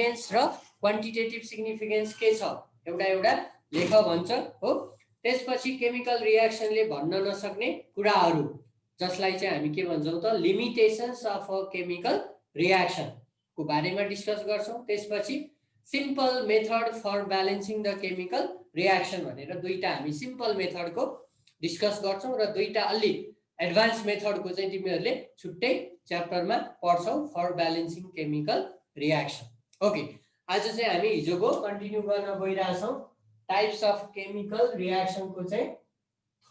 र quantitative significance के छ एउटा एउटा लेख भन्छ हो। त्यसपछि केमिकल रियाक्सनले भन्न नसक्ने कुराहरू जसलाई चाहिँ हामी के भन्छौँ त limitations of a chemical reaction को बारेमा डिस्कस गर्छौँ। त्यसपछि simple method for balancing the chemical reaction भनेर दुईटा हामी सिम्पल मेथडको डिस्कस गर्छौँ र दुईटा अलि एडभान्स मेथडको चाहिँ तिमीहरूले छुट्टै च्याप्टरमा पढ्छौ for balancing chemical reaction. Okay, आज चाहिँ हामी हिजोको कन्टिन्यू गर्न गइरहेछौँ। टाइप्स अफ केमिकल रियाक्सनको चाहिँ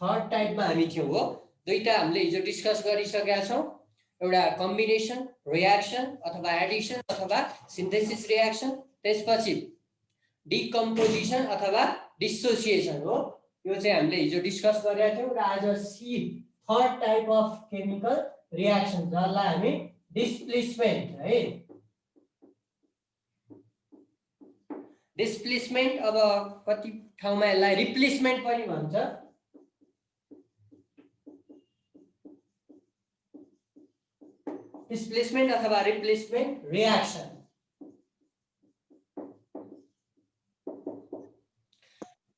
थर्ड टाइपमा हामी थियौँ हो। दुईटा हामीले हिजो डिस्कस गरिसकेका छौँ, एउटा कम्बिनेसन रियाक्सन अथवा एडिसन अथवा सिन्थेसिस रियाक्सन, त्यसपछि डिकम्पोजिसन अथवा डिसोसिएसन हो। यो चाहिँ हामीले हिजो डिस्कस गरेका थियौँ र आज third type of chemical reaction जसलाई हामी डिस्प्लेसमेन्ट है, डिस्प्लेसमेन्ट अब कति ठाउँमा यसलाई रिप्लेसमेन्ट पनि भन्छ। डिस्प्लेसमेन्ट अथवा रिप्लेसमेन्ट रियाक्सन।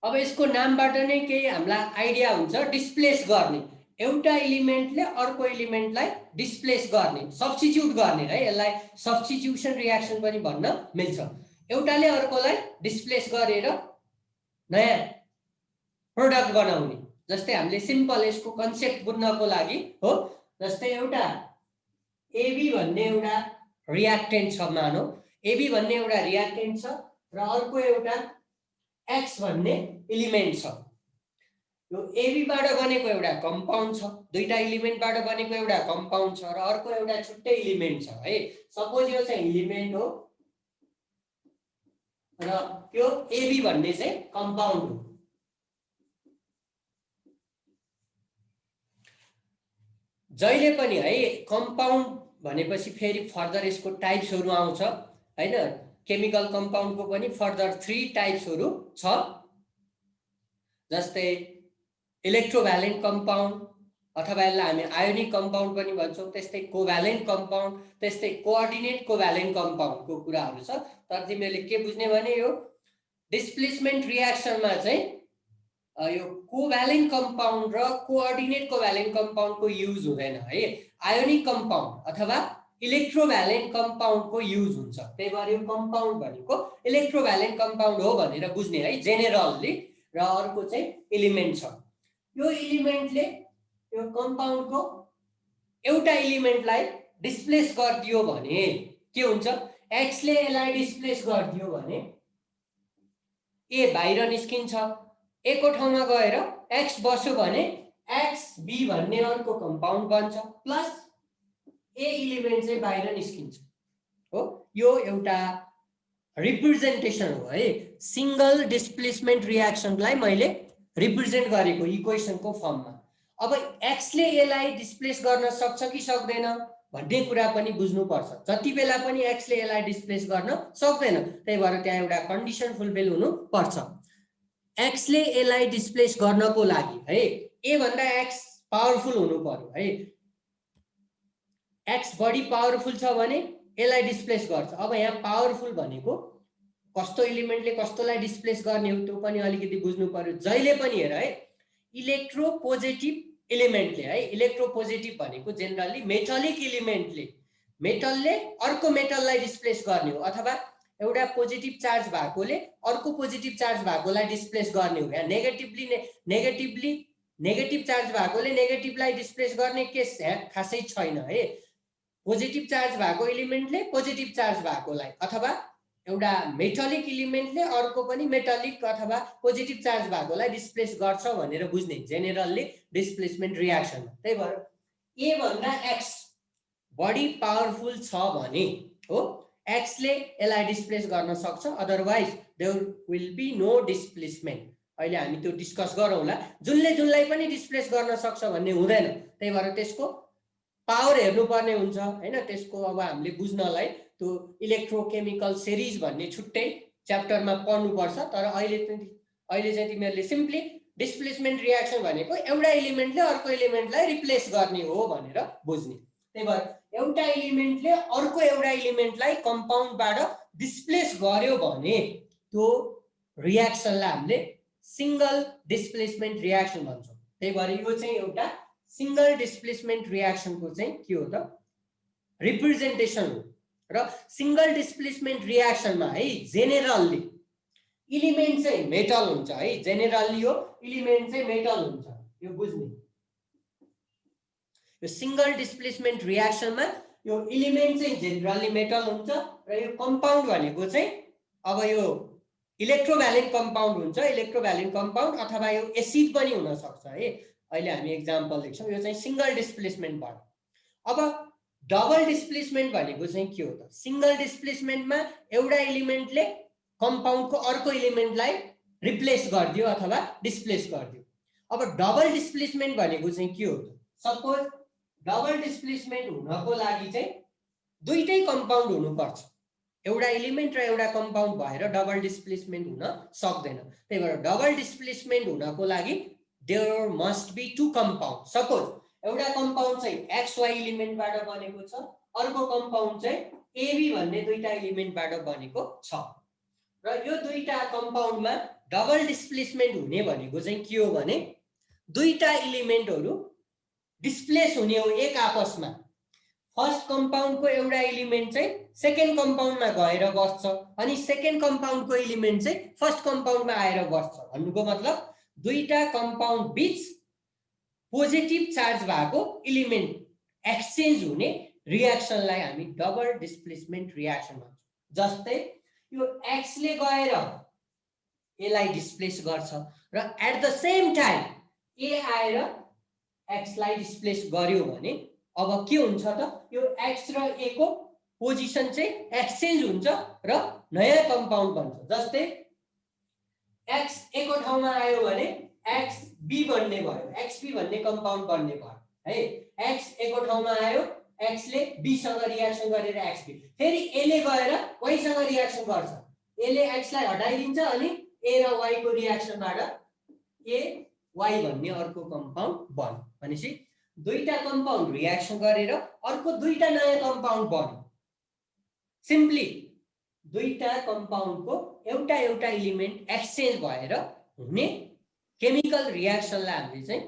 अब यसको नामबाट नै केही हामीलाई आइडिया हुन्छ। डिस्प्लेस गर्ने, एउटा एलिमेन्टले अर्को एलिमेन्टलाई डिस्प्लेस गर्ने, सब्स्टिट्युट गर्ने है, यसलाई सब्स्टिट्युसन रियाक्सन पनि भन्न मिल्छ। एउटाले अर्कोलाई डिस्प्लेस गरेर नयाँ प्रोडक्ट बनाउने। जस्तै हामीले सिम्पल यसको कन्सेप्ट बुझ्नको लागि हो, जस्तै एउटा एबी भन्ने एउटा रियाक्टेन्ट छ, मानौ एबी भन्ने एउटा रियाक्टेन्ट छ र अर्को एउटा एक्स भन्ने एलिमेन्ट छ। यो एबीबाट बनेको एउटा कम्पाउन्ड छ, दुईटा एलिमेन्टबाट बनेको एउटा कम्पाउन्ड छ र अर्को एउटा छुट्टै एलिमेन्ट छ है। सपोज यो चाहिँ एलिमेन्ट हो र यो एबी भन्ने चाहिँ कम्पाउन्ड हो। जहिले पनि है कम्पाउन्ड भनेपछि फेरि फर्दर यसको टाइप्सहरू आउँछ हैन। केमिकल कम्पाउन्डको पनि फर्दर 3 टाइप्सहरू छ, जस्तै इलेक्ट्रोभ्यालेन्ट कम्पाउन्ड अथवा यसलाई हामी आयोनिक कम्पाउन्ड पनि भन्छौँ, त्यस्तै कोभ्यालेन्ट कम्पाउन्ड, त्यस्तै कोअर्डिनेट कोभ्यालेन्ट कम्पाउन्डको कुराहरू छ। तर तिमीहरूले के बुझ्ने भने यो डिस्प्लेसमेन्ट रियाक्सनमा चाहिँ यो कोभ्यालेन्ट कम्पाउन्ड र कोअर्डिनेट कोभ्यालेन्ट कम्पाउन्डको युज हुँदैन है। आयोनिक कम्पाउन्ड अथवा इलेक्ट्रोभ्यालेन्ट कम्पाउन्डको युज हुन्छ। त्यही भएर यो कम्पाउन्ड भनेको इलेक्ट्रोभ्यालेन्ट कम्पाउन्ड हो भनेर बुझ्ने है जेनेरली। र अर्को चाहिँ एलिमेन्ट छ, यो एलिमेन्टले यो कम्पाउन्डको एउटा एलिमेन्टलाई डिस्प्लेस गरिदियो भने के हुन्छ, एक्सले यसलाई डिस्प्लेस गरिदियो भने ए बाहिर निस्किन्छ, ए को ठाउँमा गएर एक्स बस्यो भने एक्स बी भन्ने अर्को कम्पाउन्ड बन्छ, प्लस ए एलिमेन्ट चाहिँ बाहिर निस्किन्छ हो। यो एउटा रिप्रेजेन्टेसन हो है। सिंगल डिस्प्लेसमेन्ट रियाक्सनलाई मैले रिप्रेजेन्ट गरेको इक्वेसनको फर्ममा। अब एक्सले यसलाई डिस्प्लेस गर्न सक्छ कि सक्दैन भन्ने कुरा पनि बुझ्नुपर्छ। जति बेला पनि एक्सले यसलाई डिस्प्लेस गर्न सक्दैन, त्यही भएर त्यहाँ एउटा कन्डिसन फुलफिल हुनु पर्छ। एक्सले यसलाई डिस्प्लेस गर्नको लागि है ए भन्दा एक्स पावरफुल हुनु पर्यो है। एक्स बढी पावरफुल छ भने यसलाई डिस्प्लेस गर्छ। अब यहाँ पावरफुल भनेको कस्तो एलिमेन्टले कस्तोलाई डिस्प्लेस गर्ने हो त्यो पनि अलिकति बुझ्नु पर्यो। जहिले पनि हेर है, इलेक्ट्रोपोजिटिभ एलिमेन्टले है, इलेक्ट्रोपोजिटिभ भनेको जेनरली मेटलिक एलिमेन्टले मेटलले अर्को मेटललाई डिस्प्लेस गर्ने हो, अथवा एउटा पोजिटिभ चार्ज भएकोले अर्को पोजिटिभ चार्ज भएकोलाई डिस्प्लेस गर्ने हो। यहाँ नेगेटिभ चार्ज भएकोले नेगेटिभलाई डिस्प्लेस गर्ने केस खासै छैन है। पोजिटिभ चार्ज भएको एलिमेन्टले पोजिटिभ चार्ज भएकोलाई, अथवा एउटा मेटलिक एलिमेन्टले अर्को पनि मेटलिक अथवा पोजिटिभ चार्ज भएकोलाई डिस्प्लेस गर्छ भनेर बुझ्ने जेनेरली डिस्प्लेसमेन्ट रियाक्सन। त्यही भएर ए भन्दा एक्स बढी पावरफुल छ भने हो एक्सले यसलाई डिस्प्लेस गर्न सक्छ, otherwise there will be no displacement. अहिले हामी त्यो डिस्कस गरौँला। जुनलाई पनि डिस्प्लेस गर्न सक्छ भन्ने हुँदैन, त्यही भएर त्यसको पावर हेर्नुपर्ने हुन्छ हैन। त्यसको अब हामीले बुझ्नलाई त्यो इलेक्ट्रोकेमिकल सिरिज भन्ने छुट्टै च्याप्टरमा पढ्नुपर्छ। तर अहिले चाहिँ तिमीहरूले सिम्पली डिस्प्लेसमेन्ट रियाक्सन भनेको एउटा एलिमेन्टले अर्को एलिमेन्टलाई रिप्लेस गर्ने हो भनेर बुझ्ने। त्यही भएर एउटा एलिमेन्टले अर्को एउटा एलिमेन्टलाई कम्पाउन्डबाट डिस्प्लेस गर्यो भने त्यो रियाक्सनलाई हामीले सिंगल डिस्प्लेसमेन्ट रियाक्सन भन्छौँ। त्यही भएर यो चाहिँ एउटा सिंगल डिस्प्लेसमेन्ट रियाक्सनको चाहिँ के हो त रिप्रेजेन्टेसन हो। र सिंगल डिस्प्लेसमेन्ट रियाक्सनमा है जेनेरली एलिमेन्ट चाहिँ मेटल हुन्छ है, जेनेरली यो एलिमेन्ट चाहिँ मेटल हुन्छ, यो बुझ्ने। यो सिंगल डिस्प्लेसमेन्ट रियाक्सनमा यो एलिमेन्ट चाहिँ जेनेरली मेटल हुन्छ र यो कम्पाउन्ड भनेको चाहिँ अब यो इलेक्ट्रोभ्यालेन्ट कम्पाउन्ड हुन्छ, इलेक्ट्रोभ्यालेन्ट कम्पाउन्ड अथवा यो एसिड पनि हुन सक्छ है। अहिले हामी एक्जाम्पल देख्छौँ, यो चाहिँ सिंगल डिस्प्लेसमेन्ट भयो। अब डबल डिस्प्लेसमेन्ट भनेको चाहिँ के हो त? सिंगल डिस्प्लेसमेन्टमा एउटा एलिमेन्टले कम्पाउन्डको अर्को एलिमेन्टलाई रिप्लेस गरिदियो अथवा डिस्प्लेस गरिदियो। अब डबल डिस्प्लेसमेन्ट भनेको चाहिँ के हो त? सपोज डबल डिस्प्लेसमेन्ट हुनको लागि चाहिँ दुईटै कम्पाउन्ड हुनुपर्छ, एउटा एलिमेन्ट र एउटा कम्पाउन्ड भएर डबल डिस्प्लेसमेन्ट हुन सक्दैन। त्यही भएर डबल डिस्प्लेसमेन्ट हुनको लागि there must be two compound. Suppose एउटा कम्पाउन्ड चाहिँ XY एलिमेन्टबाट बनेको छ, अर्को कम्पाउन्ड चाहिँ AB भन्ने दुईटा एलिमेन्टबाट बनेको छ र यो दुईटा कम्पाउन्डमा डबल डिस्प्लेसमेन्ट हुने भनेको चाहिँ के हो भने दुईटा एलिमेन्टहरू डिस्प्लेस हुने हो एक आपसमा। फर्स्ट कम्पाउन्डको एउटा एलिमेन्ट चाहिँ सेकेन्ड कम्पाउन्डमा गएर बस्छ अनि सेकेन्ड कम्पाउन्डको एलिमेन्ट चाहिँ फर्स्ट कम्पाउन्डमा आएर बस्छ। भन्नुको मतलब दुईटा कम्पाउन्ड बीच पोजिटिभ चार्ज भएको एलिमेन्ट एक्सचेन्ज हुने रियाक्सनलाई हामी डबल डिस्प्लेसमेन्ट रियाक्सन भन्छौँ। जस्तै यो X ले गएर A लाई डिस्प्लेस गर्छ र at the same time A आएर X लाई डिस्प्लेस गर्यो भने अब के हुन्छ त? यो X र A को पोजिसन चाहिँ एक्सचेन्ज हुन्छ र नयाँ कम्पाउन्ड बन्छ। जस्तै X A को ठाउँमा आयो भने XB बन्ने भयो, XB भन्ने कम्पाउन्ड बन्ने भयो है। X A को ठाउँमा आयो, X ले B सँग रियाक्सन गरेर XB, फेरि A ले गएर Y सँग रियाक्सन गर्छ, A ले X लाई हटाइदिन्छ अनि A र Y को रियाक्सनबाट AY भन्ने अर्को कम्पाउन्ड बन्यो। भनेपछि दुईटा कम्पाउन्ड रियाक्सन गरेर अर्को दुईटा नयाँ कम्पाउन्ड बन्यो। सिम्पली दुईटा कम्पाउन्डको एउटा एउटा एलिमेन्ट एक्सचेन्ज भएर हुने केमिकल रियाक्सनलाई हामीले चाहिँ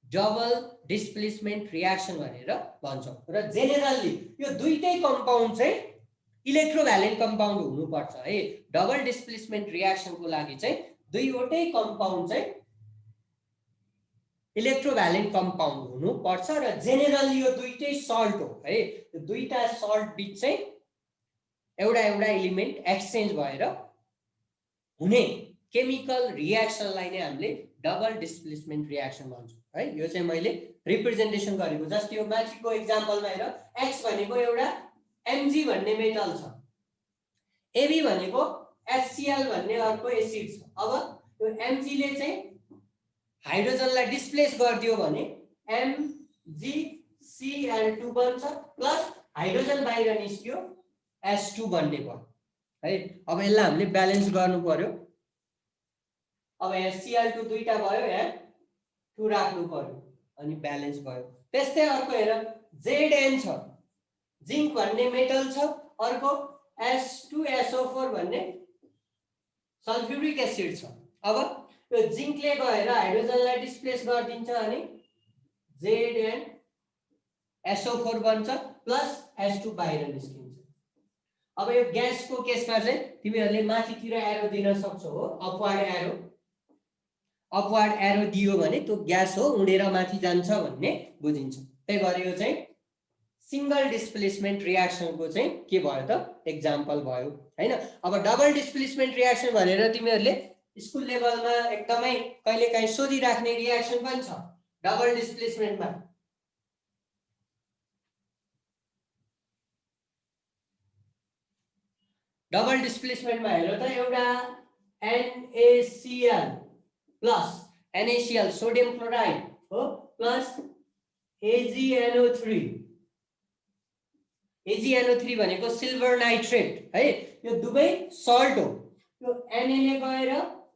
डबल डिस्प्लेसमेन्ट रियाक्सन भनेर भन्छौँ। र जेनेरली यो दुईटै कम्पाउन्ड चाहिँ इलेक्ट्रोभ्यालेन्ट कम्पाउन्ड हुनुपर्छ है। डबल डिस्प्लेसमेन्ट रियाक्सनको लागि चाहिँ दुईवटै कम्पाउन्ड चाहिँ इलेक्ट्रोभ्यालेन्ट कम्पाउन्ड हुनुपर्छ र जेनेरली यो दुईटै सल्ट हो है। यो दुईटा सल्ट बीच चाहिँ एउटा एउटा एलिमेन्ट एक्सचेन्ज भएर हुने केमिकल रियाक्सनलाई नै हामीले डबल डिस्प्लेसमेन्ट रियाक्सन भन्छौँ है। यो चाहिँ मैले रिप्रेजेन्टेसन गरेको। जस्तै यो माथिको एक्जाम्पलमा हेर, X भनेको एउटा Mg भन्ने मेटल छ, AB भनेको HCl भन्ने अर्को एसिड छ। अब यो Mg ले चाहिँ हाइड्रोजनलाई डिस्प्लेस गरिदियो भने MgCl2 बन्छ प्लस हाइड्रोजन बाहिर निस्क्यो H2 बन्ने भयो है। अब यसलाई हामीले ब्यालेन्स गर्नु पर्यो। अब यहाँ Cl2 दुईटा भयो, यहाँ 2 राख्नु पर्यो अनि ब्यालेन्स भयो। त्यस्तै अर्को हेर, Zn छ, जिंक भन्ने मेटल छ, अर्को H2SO4 भन्ने सल्फ्युरिक एसिड छ। अब यो जिंकले गएर हाइड्रोजनलाई डिस्प्लेस गरिदिन्छ अनि ZnSO4 बन्छ प्लस H2 बाहिर निस्किन्छ। अब यो ग्यासको केसमा चाहिँ तिमीहरूले माथितिर एरो दिन सक्छौ हो, अपवार्ड एरो दियो भने त्यो ग्यास हो, उडेर माथि जान्छ भन्ने बुझिन्छ। त्यही भएर यो चाहिँ सिंगल डिस्प्लेसमेन्ट रियाक्सनको चाहिँ के भयो त एक्जाम्पल भयो हैन। अब डबल डिस्प्लेसमेन्ट रियाक्सन भनेर तिमीहरूले स्कुल लेभलमा एकदमै कहिलेकाहीँ सोधिराख्ने रियाक्सन पनि छ डबल डिस्प्लेसमेन्टमा। डबल डिस्प्लेसमेन्टमा हेर त, एउटा NaCl plus NaCl sodium chloride हो प्लस AgNO3, AgNO3 भनेको सिल्भर नाइट्रेट है। यो दुवै सल्ट हो। यो Na ले गएर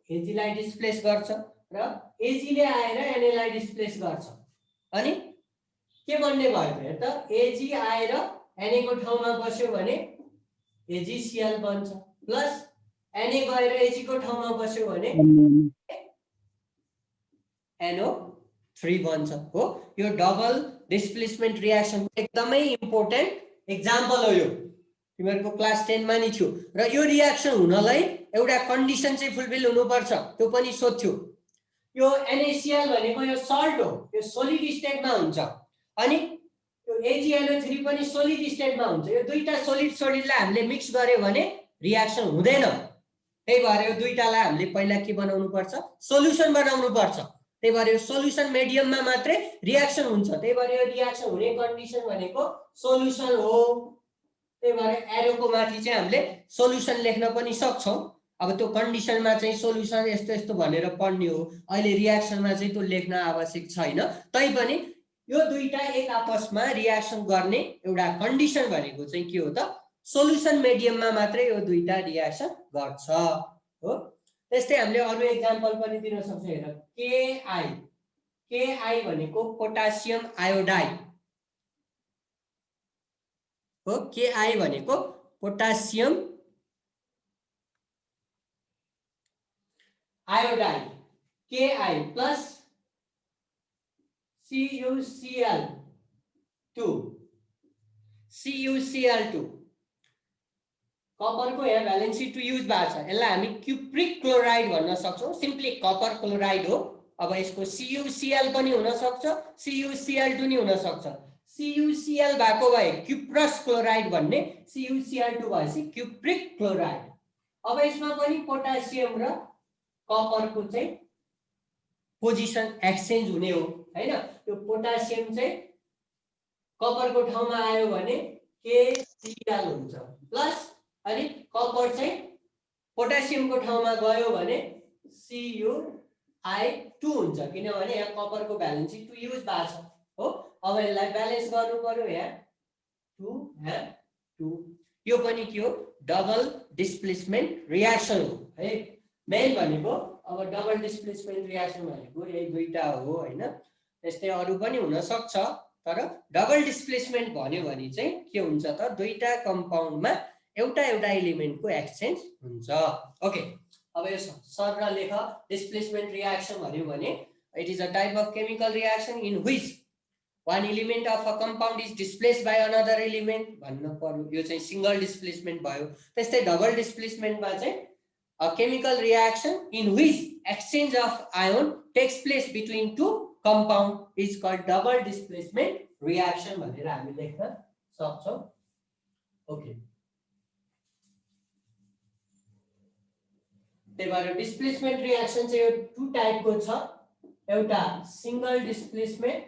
Ag लाई डिस्प्लेस गर्छ र Ag ले आएर Na लाई डिस्प्लेस गर्छ अनि के बन्ने भयो त हेर त एजी आएर Na को ठाउँमा बस्यो भने AgCl बन्छ प्लस Na गएर Ag को ठाउँमा बस्यो भने NO3 बन्छ हो। यो डबल डिस्प्लेसमेन्ट रियाक्सन एकदमै इम्पोर्टेन्ट एक्जाम्पल हो। यो तिमीहरुको क्लास 10 मा नि थियो र यो रियाक्सन हुनलाई एउटा कन्डिसन चाहिँ फुलफिल हुनुपर्छ, त्यो पनि सोध्थ्यो। यो NaCl भनेको यो सल्ट हो, यो सोलिड स्टेटमा हुन्छ अनि यो AgNO3 पनि सोलिड स्टेटमा हुन्छ। यो दुईटा सोलिड सोलिडलाई हामीले मिक्स गर्यो भने रियाक्सन हुँदैन। त्यही भएर यो दुईटालाई हामीले पहिला के बनाउनु पर्छ, सोलुसन बनाउनु पर्छ। त्यही भएर यो सोलुसन मिडियममा मात्रै रियाक्सन हुन्छ। त्यही भएर यो रियाक्सन हुने कन्डिसन भनेको सोलुसन हो। त्यही भएर एरोको माथि चाहिँ हामीले सोलुसन लेख्न पनि सक्छौं। अब त्यो कन्डिसनमा चाहिँ सोलुसन यस्तो यस्तो भनेर पढ्ने हो, अहिले रियाक्सनमा चाहिँ त्यो लेख्न आवश्यक छैन। तैपनि यो दुईटा एक आपसमा रियाक्सन गर्ने एउटा कन्डिसन भनेको चाहिँ के हो त, सोलुसन मिडियममा मात्रै यो दुईटा रियाक्सन गर्छ हो। त्यस्तै हामीले अरु एक्जाम्पल पनि दिन सक्छौं। हेर KI भनेको पोटासियम आयोडाइड हो। KI भनेको potassium iodide KI plus CuCl2 copper को यहाँ भ्यालेन्सी 2 युज भएको छ। यसलाई हामी क्युप्रिक क्लोराइड भन्न सक्छौं, सिम्पली कपर क्लोराइड हो। अब यसको CuCl पनि हुन सक्छ, CuCl2 नि हुन सक्छ। CuCl भएको भए क्युप्रस क्लोराइड भन्ने, CuCl2 भएपछि क्युप्रिक क्लोराइड। अब यसमा पनि पोटासियम र कपर को चाहिँ पोजिसन एक्सचेन्ज हुने हो हैन। यो पोटासियम चाहिँ कपर को ठाउँमा आयो भने KCl हुन्छ प्लस अनि कपर चाहिँ पोटासियम को ठाउँमा गयो भने Cu(I2) हुन्छ, किनभने यहाँ कपर को भ्यालेन्सी 2 युज भएको छ हो। अब यसलाई ब्यालेन्स गर्नु पर्यो, यहाँ 2 यहाँ 2। यो पनि के हो, डबल डिस्प्लेसमेन्ट रियाक्सन हो है। मेन भनेको अब डबल डिस्प्लेसमेन्ट रियाक्सन भनेको यही दुईटा हो हैन। त्यस्तै अरु पनि हुन सक्छ, तर डबल डिस्प्लेसमेन्ट भन्यो भने चाहिँ के हुन्छ त, दुईटा कम्पाउन्डमा एउटा एउटा एलिमेन्टको एक्सचेन्ज हुन्छ। ओके, अब यो सरल लेख डिस्प्लेसमेन्ट रियाक्सन भन्यो भने it is a type of chemical reaction in which one element of a compound is displaced by another element भन्न पर्यो। यो चाहिँ सिंगल डिस्प्लेसमेन्ट भयो। त्यस्तै डबल डिस्प्लेसमेन्टमा चाहिँ a chemical reaction in which exchange of ion takes place between two compound is called double displacement reaction भनेर हामी लेख्न सक्छौं। ओके, त्यही भएर डिस्प्लेसमेन्ट रियाक्सन चाहिँ यो 2 टाइपको छ। एउटा सिंगल डिस्प्लेसमेन्ट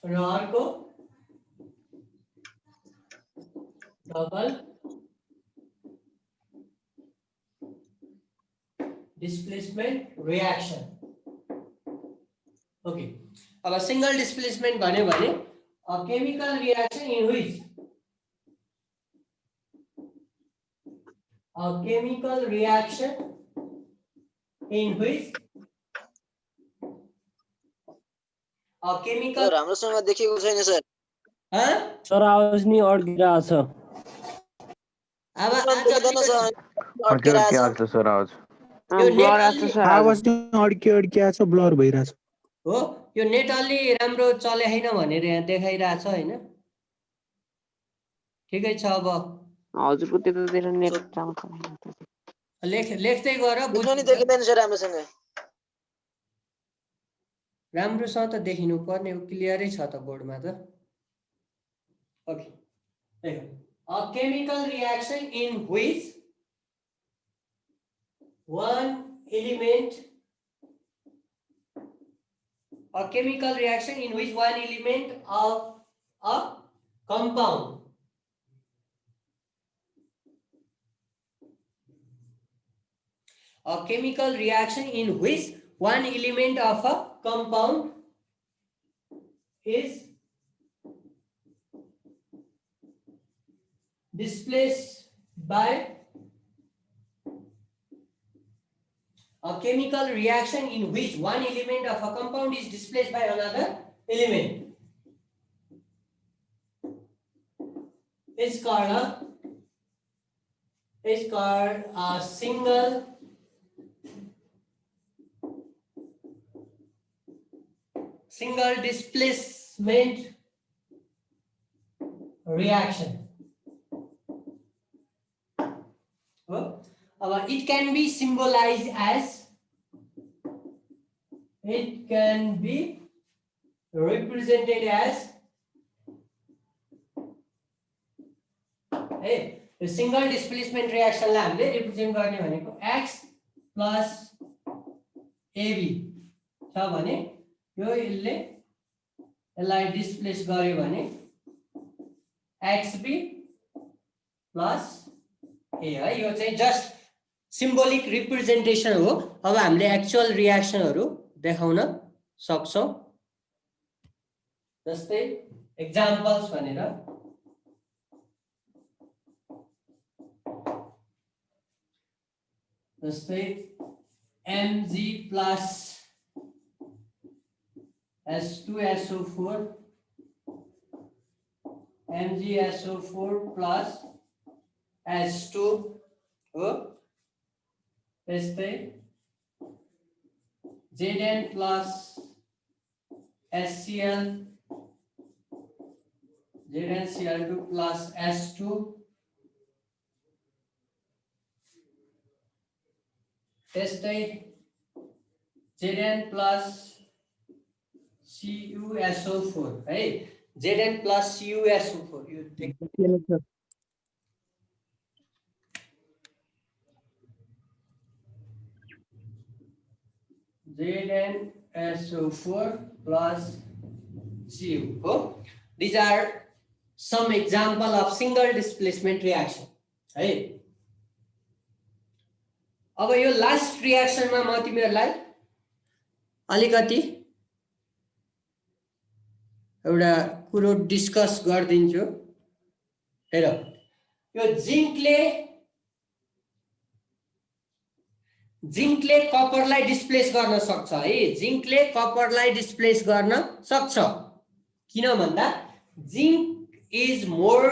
र अर्को डबल डिस्प्लेसमेन्ट रियाक्सन। ओके, अब सिंगल डिस्प्लेसमेन्ट भन्यो भने a chemical reaction in which a chemical reaction in which a chemical राम्रोसँग देखेको छैन सर। सर आवाज नि अड्किरहेको छ। अब आज देख्दैन सर, अड्किरहेको छ सर आवाज। आवाज अड्किएको छ, ब्लर भइरहेछ हो। यो नेट अलि राम्रो चले हैन भनेर यहाँ देखाइरा छ हैन। ठिकै छ। अब हजुरको त्यतातिर नेट राम्रो छैन। लेख्दै गर, बुझ्न नि देखिदैन सर राम्रोसँग। राम्रोसँग त देखिनु पर्ने हो, क्लियरै छ त बोर्डमा त। Okay, a chemical reaction in which one element of a compound a chemical reaction in which one element of a compound is displaced by a chemical reaction in which one element of a compound is displaced by another element is called a single displacement reaction. It can be symbolized as, it can be represented as the single displacement reaction लाई हामीले represent गर्ने भनेको x plus AB छ भने यो यसलाई displace गर्यो भने XB plus A है। यो चाहिँ जस्ट सिम्बोलिक रिप्रेजेन्टेसन हो। अब हामीले एक्चुअल रियाक्सनहरु देखाउन सक्छौं। जस्तै एक्जाम्पल्स भनेर जस्तै Mg plus S2SO4 MgSO4 plus S2 हो। त्यस्तै Zn plus SCl ZnCl2 plus S2 त्यस्तै Zn plus CuSO4 है। Zn plus CuSO4 यो ZnSO4 plus Cu हो। These are some example of single displacement reaction है। अब यो लास्ट रियाक्सनमा म तिमीहरुलाई अलिकति एउटा कुरो डिस्कस गर्दिन्छु। हेर यो जिंकले कपरलाई डिस्प्लेस गर्न सक्छ है। जिंकले कपरलाई डिस्प्लेस गर्न सक्छ किन भन्दा zinc is more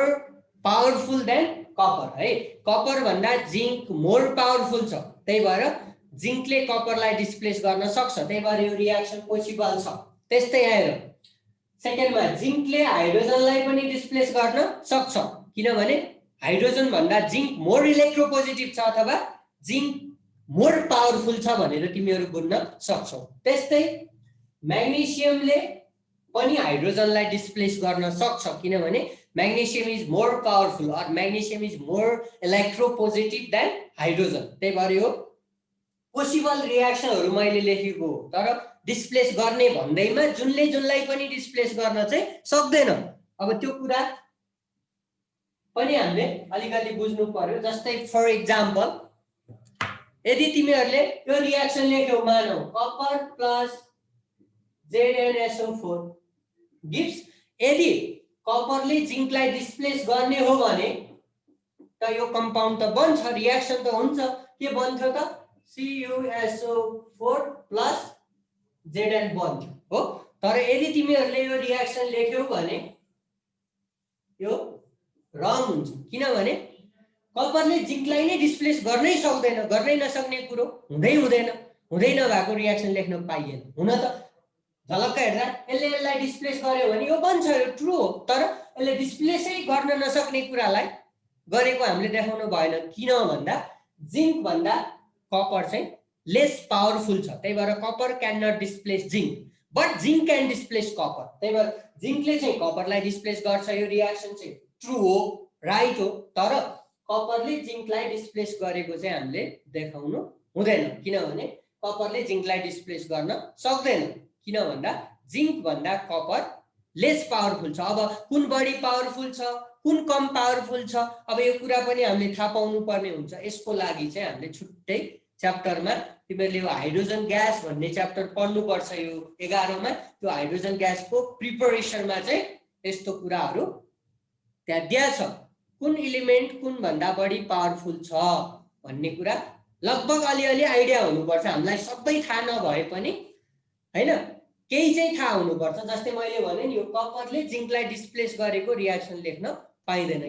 powerful than copper है। कपर भन्दा जिंक मोर पावरफुल छ, त्यही भएर जिंकले कपरलाई डिस्प्लेस गर्न सक्छ, त्यही भएर यो रियाक्सन पोसिबल छ। त्यस्तै आएर सेकेन्डमा जिंकले हाइड्रोजनलाई पनि डिस्प्लेस गर्न सक्छ किनभने हाइड्रोजन भन्दा जिंक मोर इलेक्ट्रोपोजिटिभ छ अथवा जिंक मोर पावरफुल छ भनेर तिमीहरु बुझ्न सक्छौ। त्यस्तै म्याग्नेशियमले पनि हाइड्रोजनलाई डिस्प्लेस गर्न सक्छ किनभने magnesium is more powerful or magnesium is more electropositive than hydrogen। त्यही भएर यो पोसिबल रियाक्सनहरु मैले लेखेको हो, तर डिस्प्लेस गर्ने भन्दैमा जुनले जुनलाई पनि डिस्प्लेस गर्न चाहिँ सक्दैन। अब त्यो कुरा पनि हामीले अलिकति बुझ्नु पर्यो। जस्तै फर एक्जाम्पल यदि तिमीहरुले यो रियाक्सन लेख्यौ, मानौ कपर प्लस ZnSO4 गिव्स, यदि कपरले जिंकलाई डिस्प्लेस गर्ने हो भने त यो कम्पाउन्ड त बन्छ, रियाक्सन त हुन्छ। के बन्थ्यो त CuSO4 प्लस Zn बन्थ्यो हो। तर यदि तिमीहरुले यो रियाक्सन लेख्यौ भने यो रङ हुन्छ किनभने कपरले जिंकलाई नै डिस्प्लेस गर्नै सक्दैन। गर्नै नसक्ने कुरो हुँदै नभएको रियाक्सन लेख्न पाइएन। हुन त झलक्क हेर्दा यसलाई डिस्प्लेस गर्यो भने यो बन्छ, यो ट्रु हो, तर यसले डिस्प्लेसै गर्न नसक्ने कुरालाई गरेको हामीले देखाउनु भएन। किन भन्दा जिंक भन्दा कपर चाहिँ लेस पावरफुल छ, त्यही भएर copper can not displace zinc, but zinc can displace copper. त्यही भएर जिंकले चाहिँ कपरलाई डिस्प्लेस गर्छ। यो रियाक्सन चाहिँ ट्रु हो, राइट हो, तर कपरले जिंकलाई डिस्प्लेस गरेको चाहिँ हामीले देखाउनु हुँदैन किनभने कपरले जिंकलाई डिस्प्लेस गर्न सक्दैन। किन भन्दा जिंक भन्दा कपर लेस पावरफुल छ। अब कुन बढी पावरफुल छ, कुन कम पावरफुल छ, अब यो कुरा पनि हामीले थाहा पाउनु पर्ने हुन्छ। यसको लागि चाहिँ हामीले छुट्टै च्याप्टरमा तिमीहरूले यो हाइड्रोजन ग्यास भन्ने च्याप्टर पढ्नु पर्छ। यो 11 मा त्यो हाइड्रोजन ग्यासको प्रिपरेसनमा चाहिँ यस्तो कुराहरू त्यहाँ दिया छ। कुन इलिमेन्ट कुन भन्दा बढी पावरफुल छ भन्ने कुरा लगभग अलिअलि आइडिया हुनुपर्छ हामीलाई। सबै थाहा नभए पनि हैन, केही चाहिँ थाहा हुनुपर्छ। जस्तै मैले भने नि यो कपरले जिङ्कलाई डिस्प्लेस गरेको रियाक्सन लेख्न पाइँदैन,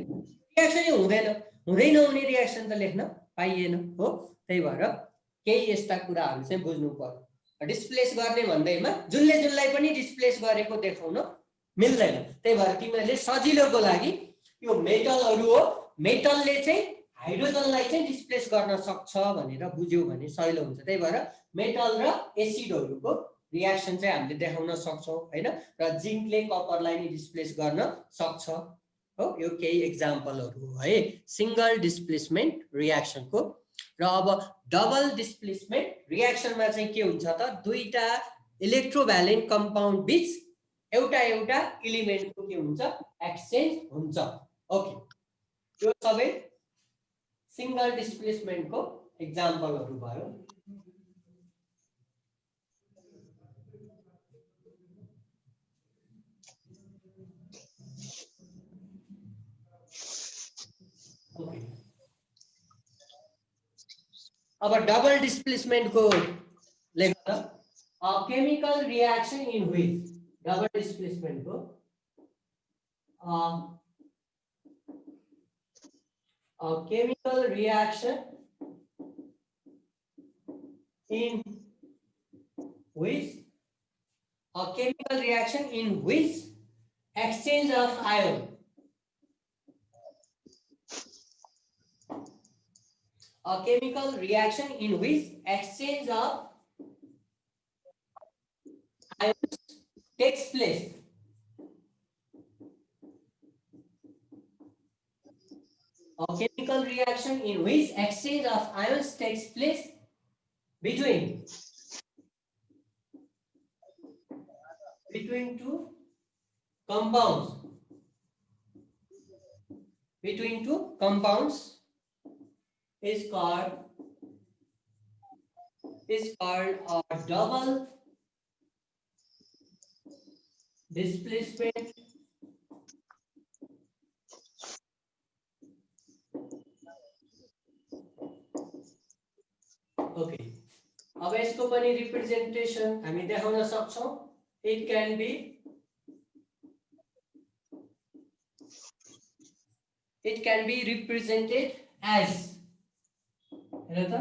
रियाक्सनै हुँदैन, हुँदै नहुने रियाक्सन त लेख्न पाइएन हो। त्यही भएर केही यस्ता कुराहरू चाहिँ बुझ्नु पर्यो। डिस्प्लेस गर्ने भन्दैमा जुनले जुनलाई पनि डिस्प्लेस गरेको देखाउन मिल्दैन। त्यही भएर तिमीहरूले सजिलोको लागि यो मेटलहरू हो, मेटलले चाहिँ हाइड्रोजनलाई चाहिँ डिस्प्लेस गर्न सक्छ भनेर बुझ्यौ भने सजिलो हुन्छ। त्यही भएर मेटल र एसिडहरूको रियाक्सन चाहिँ हामीले देखाउन सक्छौँ हैन, र जिङ्कले कपरलाई नि डिस्प्लेस गर्न सक्छ हो। यो केही एक्जाम्पलहरू हो है सिंगल डिस्प्लेसमेन्ट रियाक्सनको। र अब डबल डिस्प्लेसमेन्ट रियाक्सनमा चाहिँ के हुन्छ त, दुईटा इलेक्ट्रोभ्यालेन्ट कम्पाउन्ड बीच एउटा इलिमेन्टको के हुन्छ, एक्सचेन्ज हुन्छ। ओके, यो सबै सिंगल डिस्प्लेसमेन्टको एक्जाम्पलहरू भयो। अब डबल डिस्प्लेसमेन्टको लेख्न chemical reaction in which, double डिस्प्लेसमेन्टको chemical reaction in which exchange of ion ions takes place a chemical reaction in which exchange of ions takes place between two compounds is called a double displacement okay. अब यसको पनि representation हामी देखाउन सक्छौं। It can be represented as, हेर त,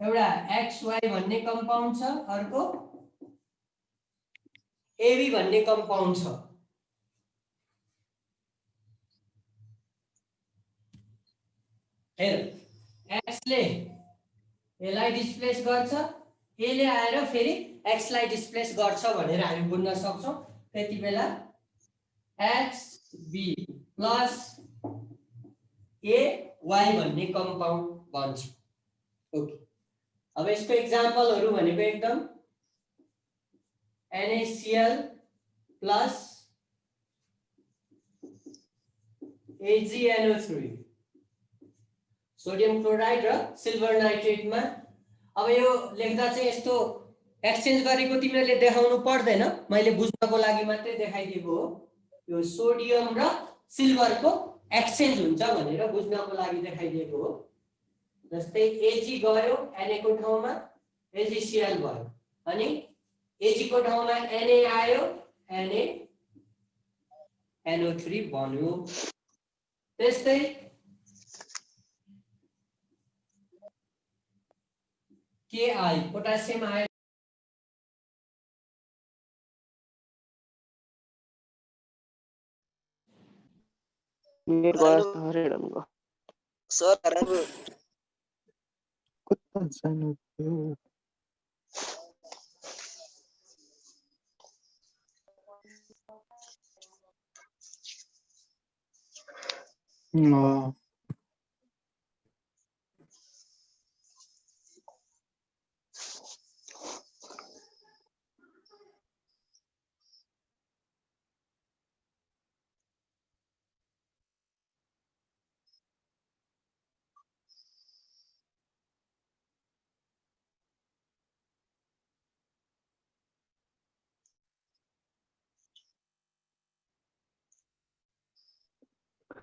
एउटा XY भन्ने कम्पाउन्ड छ, अर्को AB भन्ने कम्पाउन्ड छ। हेर, X ले यसलाई डिस्प्लेस गर्छ, ए ले आएर फेरि X लाई डिस्प्लेस गर्छ भनेर हामी बुझ्न सक्छौं। त्यति बेला XB प्लस AY भन्ने कम्पाउन्ड बन्छ। ओके, अब यसको एक्जाम्पलहरू भनेको एकदम NaCl plus AgNO3, sodium chloride र सिल्भर नाइट्रेटमा। अब यो लेख्दा चाहिँ यस्तो एक्सचेन्ज गरेको तिमीहरूले देखाउनु पर्दैन, मैले बुझ्नको लागि मात्रै देखाइदिएको हो। यो सोडियम र सिल्भरको एक्सचेन्ज हुन्छ भनेर बुझ्नको लागि देखाइदिएको हो। जस्तै Ag गयो Na को ठाउँमा AgCl भयो, अनि Ag को ठाउँमा Na आयो, NaNO3 बन्यो। त्यस्तै Ki पोटासियम आयो, सर राम्रो कता जानु थियो?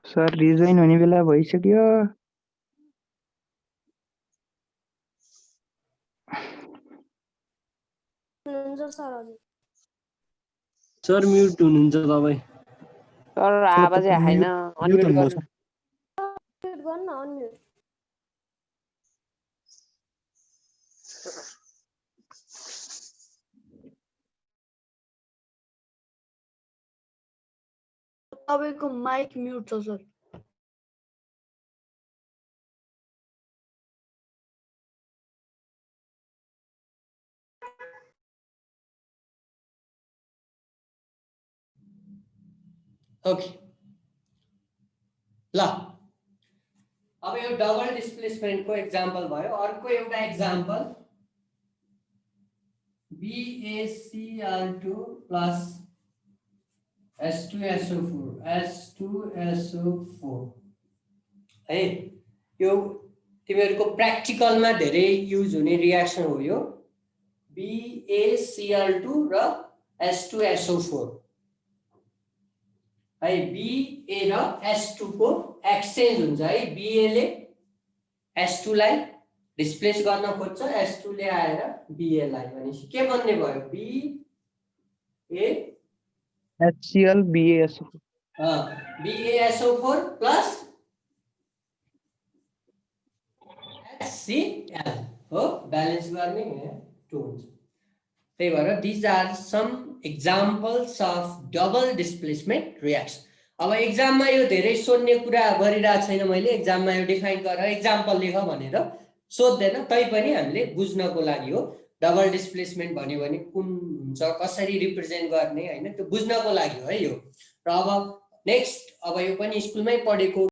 सर रिजोइन हुने बेला भइसक्यो सर म्युट हुनुहुन्छ तपाईँ सर आवाजै आएन म्युट अनम्युट हुनुभयो गर्नु सर तपाईँको माइक म्युट छ सर ओके ल अब यो डबल डिस्प्लेसमेन्टको एक्जाम्पल भयो अर्को एउटा एक्जाम्पल BaCl2 प्लस H2SO4 है यो तिमीहरूको प्र्याक्टिकलमा धेरै युज हुने रियाक्सन हो यो BaCl2 र H2SO4 है Ba र H2 को एक्सचेन्ज हुन्छ है Ba ले H2 लाई डिस्प्लेस गर्न खोज्छ H2 ले आएर Ba लाई भनेपछि के बन्ने भयो HCl BaSO BaSO4 plus HCl हो ब्यालेन्स गर्ने 2 हुन्छ त्यही भएर these are some examples of double displacement reaction अब एक्जाममा यो धेरै सोध्ने कुरा गरिरहेको छैन मैले एक्जाममा यो डिफाइन गरेर एक्जाम्पल लेख भनेर सोध्दैन तैपनि हामीले बुझ्नको लागि हो डबल डिस्प्लेसमेन्ट भन्यो भने कुन हुन्छ कसरी रिप्रेजेन्ट गर्ने हैन त्यो बुझ्नको लागि हो है यो र अब नेक्स्ट अब यो पनि स्कुलमै पढेको